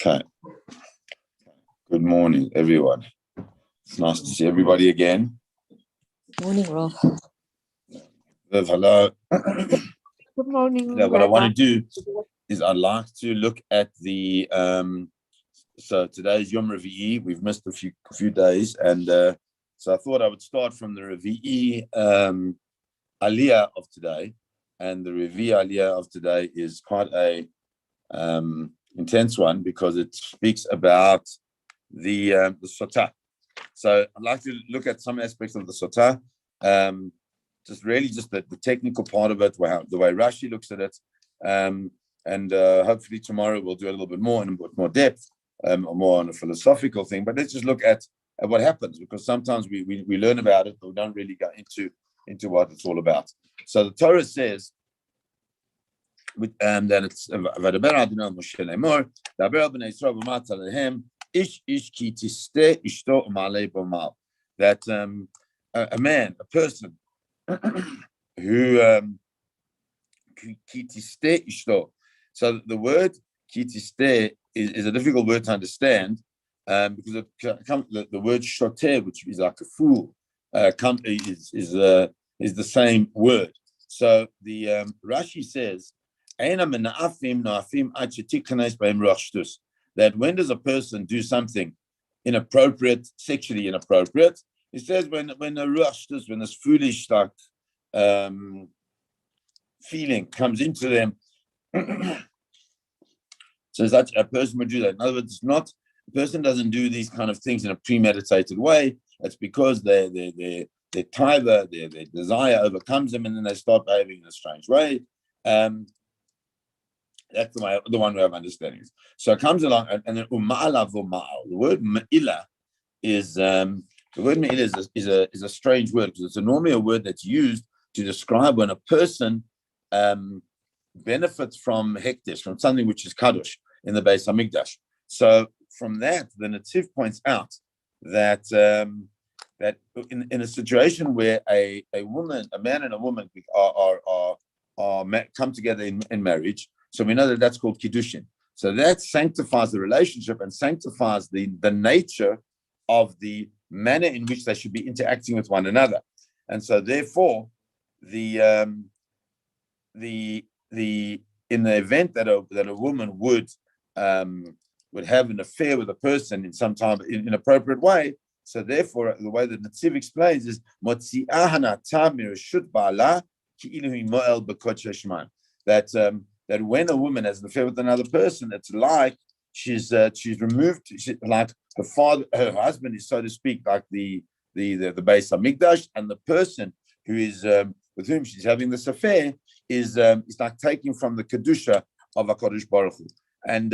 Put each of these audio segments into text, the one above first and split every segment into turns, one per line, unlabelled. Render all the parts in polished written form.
Okay. Good morning, everyone. It's nice to see everybody again.
Morning, Rob.
Hello.
Good morning.
What I want to do is I'd like to look at the so today's Yom Revi'i. We've missed a few days, and so I thought I would start from the Revi'i Aliyah of today. And the Revi'i Aliyah of today is quite a intense one because it speaks about the Sotah. So I'd like to look at some aspects of the Sotah, just the technical part of it, the way Rashi looks at it, and hopefully tomorrow we'll do a little bit more in a bit more depth, or more on a philosophical thing. But let's just look at what happens, because sometimes we learn about it, but we don't really go into what it's all about. So the Torah says, that it's that a man, a person who so the word kitiste is a difficult word to understand, because the word shoter, which is like a fool, is the same word. So the Rashi says that when does a person do something inappropriate, sexually inappropriate? It says when a ruach shtus, when this foolish feeling comes into them, so that a person would do that. In other words, a person doesn't do these kind of things in a premeditated way. It's because their taiva, their desire overcomes them, and then they start behaving in a strange way. That's the one way of understanding it. So it comes along, and then uma'ala v'ma'al. The word ma'ila is a strange word, because it's normally a word that's used to describe when a person benefits from hekdesh, from something which is kadosh in the Beis Hamikdash. So from that, the Netziv points out that that in a situation where a man and a woman are come together in marriage, so we know that that's called kiddushin. So that sanctifies the relationship and sanctifies the nature of the manner in which they should be interacting with one another. And so therefore, in the event that a woman would have an affair with a person in some time in an appropriate way, so therefore the way that Netziv explains is that when a woman has an affair with another person, it's like she's removed, like her husband is, so to speak, like the Beis Hamikdash, and the person who is with whom she's having this affair is like taking from the kedusha of HaKadosh Baruch Hu, and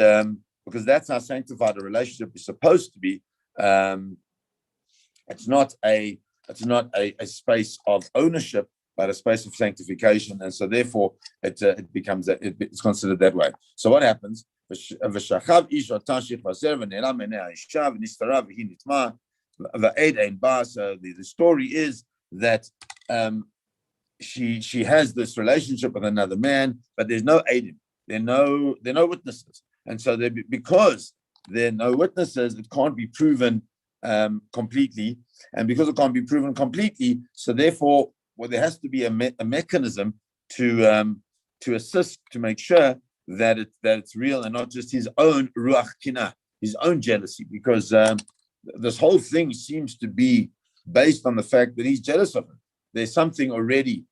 because that's how sanctified a relationship is supposed to be. It's not a space of ownership, but a space of sanctification, and so therefore it's considered that way. So what happens? The story is that she has this relationship with another man, but there's no aiding. There are no witnesses, and so because there are no witnesses, it can't be proven completely, and because it can't be proven completely, so therefore, there has to be a mechanism to assist, to make sure that it's real and not just his own ruach kina, his own jealousy, because this whole thing seems to be based on the fact that he's jealous of her. There's something already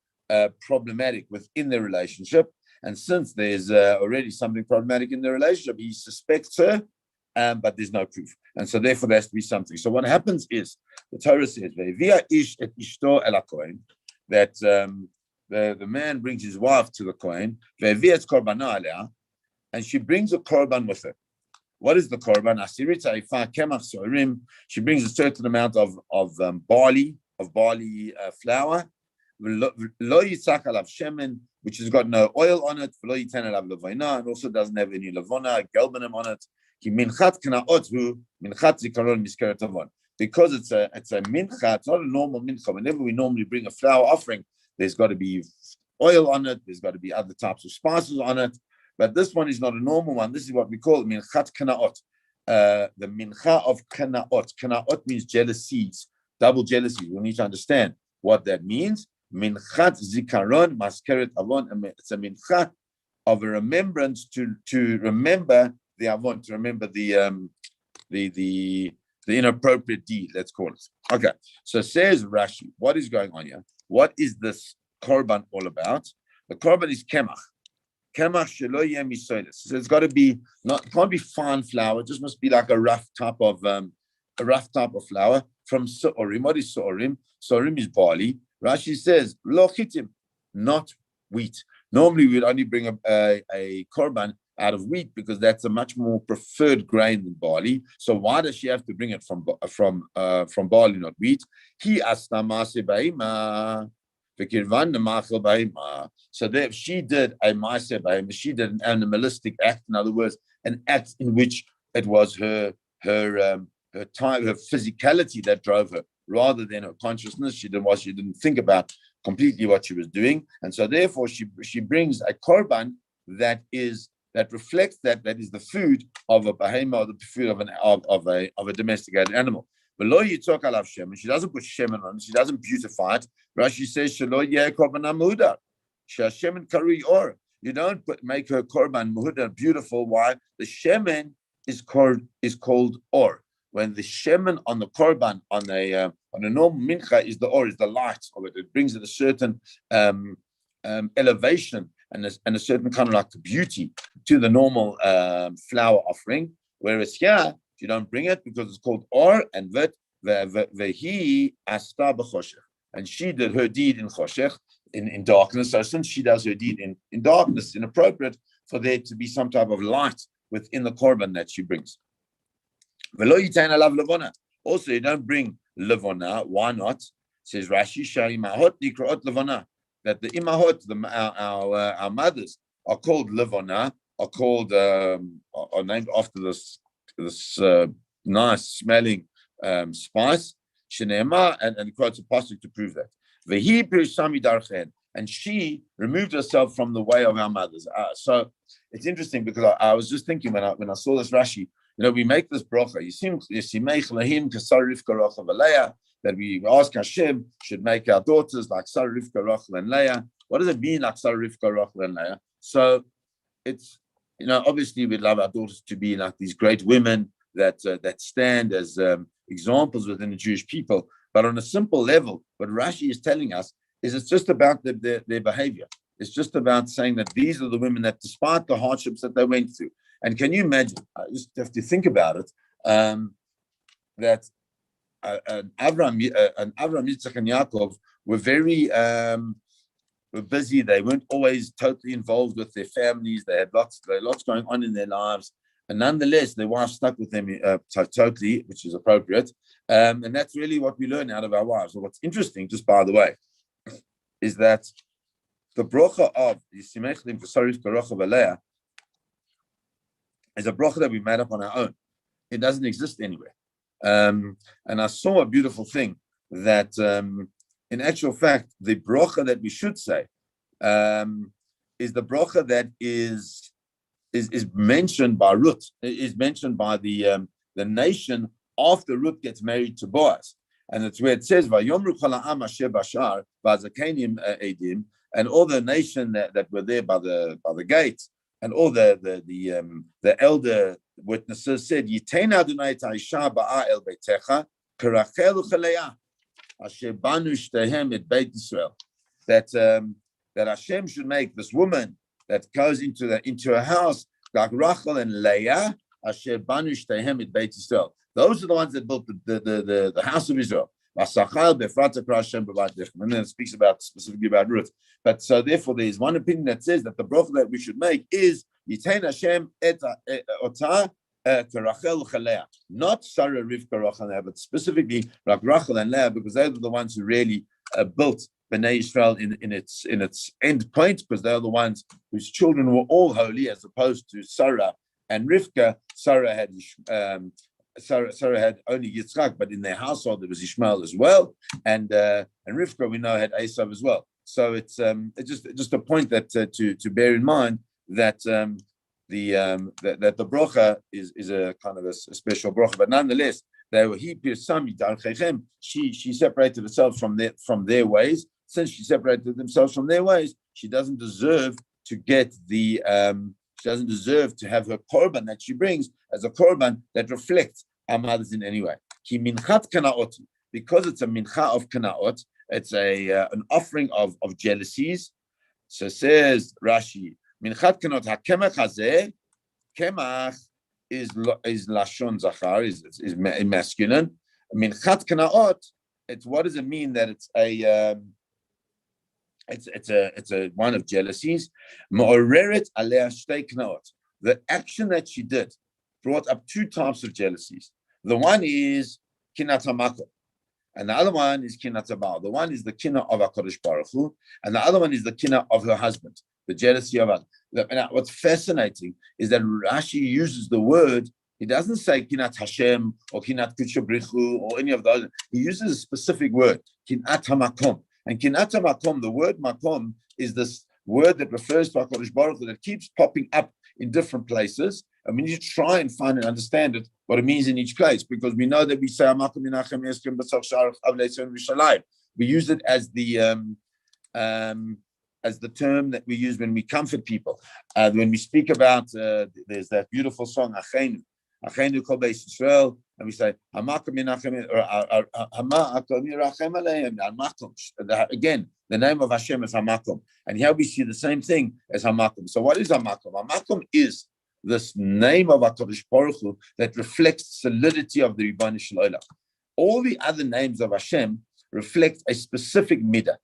problematic within their relationship, and since there's already something problematic in the relationship, he suspects her, but there's no proof, and so therefore there has to be something. So what happens is the Torah says that the man brings his wife to the Kohen, and she brings a korban with her. What is the korban? She brings a certain amount of barley flour, which has got no oil on it, and also doesn't have any levona, gelbanim on it. Because it's a mincha, it's not a normal mincha. Whenever we normally bring a flour offering, there's got to be oil on it, there's got to be other types of spices on it, But this one is not a normal one. This is what we call minchat kanaot. The mincha of kanaot. Kanaot means jealous seeds, double jealousy. We need to understand what that means. Minchat zikaron maskeret avon. It's a mincha of a remembrance to remember the avon, to remember the inappropriate deed. Let's call it. Okay. So says Rashi, what is going on here? What is this korban all about? The korban is kemach. Kemach shelo yeh misoides. So it's got to be can't be fine flour. It just must be like a rough type of flour from so'orim. What is so'orim? So'orim is barley. Rashi says lo chitim, not wheat. Normally we'd only bring a korban out of wheat because that's a much more preferred grain than barley. So why does she have to bring it from barley, not wheat? He astamase baima. So that she did a ma'aseh b'hema, she did an animalistic act. In other words, an act in which it was her physicality that drove her, rather than her consciousness. She didn't think about completely what she was doing, and so therefore she brings a korban that reflects that is the food of a behema, or the food of a domesticated animal. Below you talk alav shemen. She doesn't put shemen on it. She doesn't beautify it. Rashi says shelo yeh korban muhuda. Shemen karui or. You don't make her korban muhuda beautiful. Why? The shemen is called or. When the shemen on the korban on a normal mincha is the or, is the light of it. It brings it a certain elevation and a certain kind of like beauty to the normal flower offering. Whereas here, you don't bring it because it's called or, and vehi asta b'choshech, and she did her deed in choshech, in darkness. So since she does her deed in darkness, it's inappropriate for there to be some type of light within the korban that she brings. V'lo yitain alav levona. Also, you don't bring levona. Why not? Says Rashi, sha'imahot nikraot levona. That the imahot, our mothers, are called levona, are named after this nice smelling spice. Shenema, and quotes a passage to prove that. Vehi pirshami darchen, and she removed herself from the way of our mothers. So it's interesting because I was just thinking when I saw this Rashi, we make this bracha. That we ask Hashem should make our daughters like Sarah, Rivka, Rachel, and Leah. What does it mean like Sarah, Rivka, Rachel, and Leah? So it's obviously we'd love our daughters to be like these great women that stand as examples within the Jewish people. But on a simple level, what Rashi is telling us is it's just about their behavior. It's just about saying that these are the women that, despite the hardships that they went through, and can you imagine? I just have to think about it. That Avram, Yitzchak, and Yaakov were very were busy. They weren't always totally involved with their families. They had lots going on in their lives, and nonetheless, their wives stuck with them totally, which is appropriate. And that's really what we learn out of our wives. So what's interesting, just by the way, is that the bracha of Yisimechlim v'Sarif Karacha v'Leah is a bracha that we made up on our own. It doesn't exist anywhere. And I saw a beautiful thing that, in actual fact, the bracha that we should say is the bracha that is mentioned by Ruth, is mentioned by the nation after Ruth gets married to Boaz, and it's where it says Vayomru kol ha'am asher bashar v'azakenim edim, and all the nation that were there by the gates, and all the elder witnesses said, Yitein Adonai et ha'isha ba'a el beitecha kerachel u'chaleah asher banu shtehem et beit Yisrael. That Hashem should make this woman that goes into a house like Rachel and Leah asher banu shtehem et beit Yisrael. Those are the ones that built the house of Israel. And then it speaks specifically about Ruth. But so therefore, there is one opinion that says that the bracha that we should make is Yitein Hashem et otah Rachel Leah, not Sarah, Rivka, Rachel, and Leah, but specifically like Rachel and Leah, because they were the ones who really built Bnei Israel in its end point, because they are the ones whose children were all holy, as opposed to Sarah and Rivka. Sarah had only Yitzchak, but in their household there was Ishmael as well, and Rivka we know had Esav as well. So it's just a point that to bear in mind, that that the bracha is a kind of a special bracha, but nonetheless, she separated herself from their ways. Since she separated themselves from their ways, she doesn't deserve to get the she doesn't deserve to have her korban that she brings as a korban that reflects our mothers in any way. Because it's a mincha of kanaot, it's an offering of jealousies. So says Rashi, minchat kanaot hakemach hazeh, kemach is lashon zachar, is masculine. Minchat kanaot, it's what does it mean that it's a it's a one of jealousies. Ma'oreret aleh shtei knaot. The action that she did brought up two types of jealousies. The one is kinat hamakom, and the other one is kinat habal. The one is the kinah of HaKadosh Baruch Hu, and the other one is the kinah of her husband, the jealousy of her. What's fascinating is that Rashi uses the word. He doesn't say kinat Hashem or kinat Kutshabrichu or any of those. He uses a specific word, kinat hamakom. And kinat makom, the word makom, is this word that refers to HaKadosh Baruch Hu that keeps popping up in different places. And we need to try and find and understand it, what it means in each place, because we know that we say we use it as the term that we use when we comfort people. When we speak about, there's that beautiful song, Achenu Kol Beis Yisrael, and we say, again, the name of Hashem is Hamakom. And here we see the same thing as Hamakom. So what is Hamakom? Hamakom is this name of HaKadosh Baruch Hu that reflects solidity of the Ribono Shel Olam. All the other names of Hashem reflect a specific midah.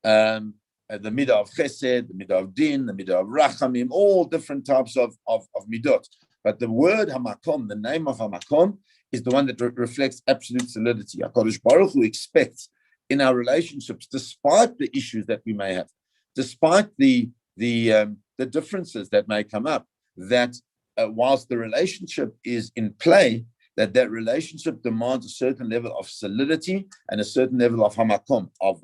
The midah of Chesed, the midah of Din, the midah of Rachamim, all different types of midot. But the word Hamakom, the name of Hamakom, is the one that reflects absolute solidity. HaKadosh Baruch Hu expects in our relationships, despite the issues that we may have, despite the differences that may come up, that whilst the relationship is in play, that relationship demands a certain level of solidity and a certain level of hamakom, of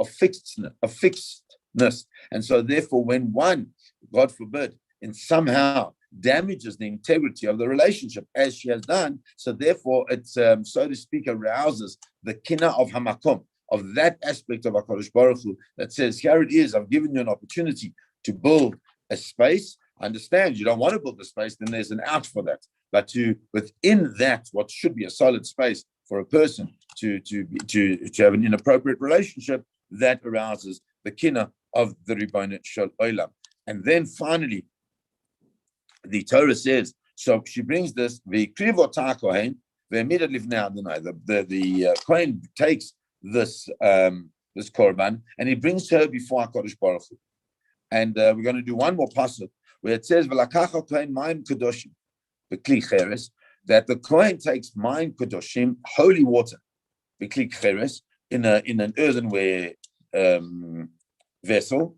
fixedness. And so therefore, when one, God forbid, in somehow damages the integrity of the relationship, as she has done, so therefore it, so to speak, arouses the kinah of hamakom, of that aspect of HaKadosh Baruch Hu that says, here it is, I've given you an opportunity to build a space. I understand you don't want to build the space, then there's an out for that. But within that, what should be a solid space for a person to have an inappropriate relationship, that arouses the kinah of the Ribono Shel Olam. And then finally, the Torah says, so she brings this, the Kohen takes this korban and he brings her before HaKadosh Baruch Hu. And we're going to do one more pasuk where it says, "V'lakacha kohen mayim kadoshim," b'kli cheres, that the kohen takes mayim kadoshim, holy water, b'kli cheres, in an earthenware vessel.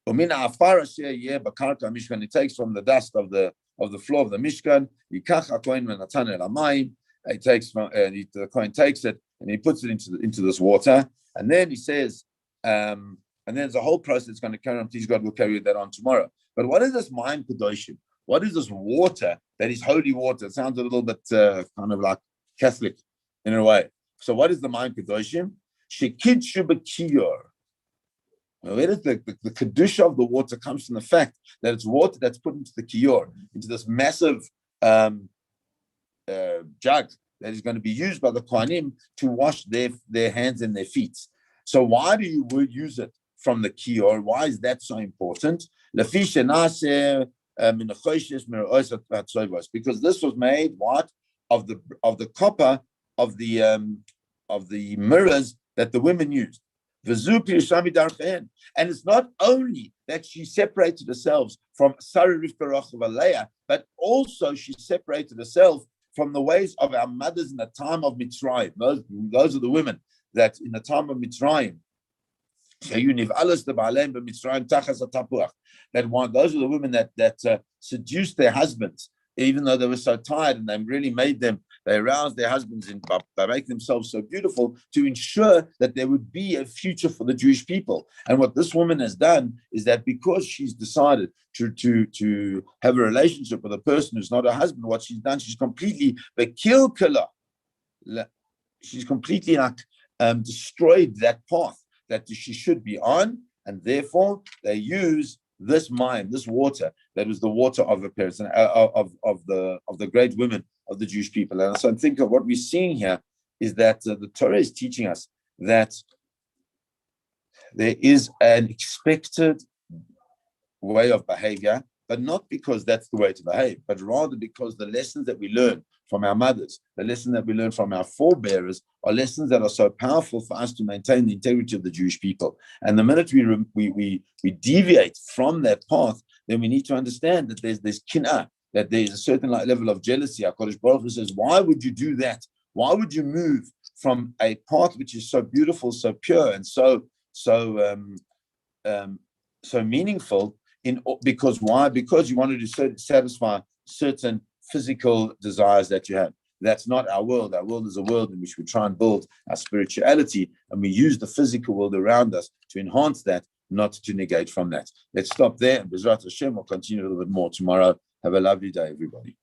U'min ha'afar asher yeh b'karka mishkan, it takes from the dust of the floor of the mishkan. Yikach hakohen v'natan el hamayim. He takes the kohen takes it and he puts it into this water, and then he says, and then there's a whole process that's going to carry on. Please God, we'll carry that on tomorrow. But what is this mayim kadoshim? What is this water that is holy water? It sounds a little bit kind of like Catholic in a way. So what is the mayim kadoshim? Shekidshu b'kiyor. Where does the kedusha of the water comes from the fact that it's water that's put into the kiyor, into this massive jug that is going to be used by the Kohanim to wash their hands and their feet. So why do you use it from the kiyor? Why is that so important? Because this was made of the copper of the mirrors that the women used. And it's not only that she separated herself from Sarah Rivka Rachel Leah, but also she separated herself from the ways of our mothers in the time of Mitzrayim. Those are the women that in the time of Mitzrayim, those are the women that seduced their husbands, even though they were so tired, and they really made them They aroused their husbands by making themselves so beautiful to ensure that there would be a future for the Jewish people. And what this woman has done is that because she's decided to have a relationship with a person who's not her husband, what she's done, she's completely she's completely destroyed that path that she should be on, and therefore they use this water that was the water of a person of the great women of the Jewish people. And so I think of what we're seeing here is that the Torah is teaching us that there is an expected way of behavior, but not because that's the way to behave, but rather because the lessons that we learn from our mothers, the lessons that we learn from our forebearers are lessons that are so powerful for us to maintain the integrity of the Jewish people. And the minute we deviate from that path, then we need to understand that there's kin'ah, that there's a certain level of jealousy. HaKadosh Baruch Hu says, why would you do that? Why would you move from a path which is so beautiful, so pure, and so meaningful? Because why? Because you wanted to satisfy certain physical desires that you have. That's not our world. Our world is a world in which we try and build our spirituality, and we use the physical world around us to enhance that, not to negate from that. Let's stop there, and B'ezrat Hashem will continue a little bit more tomorrow. Have a lovely day, everybody.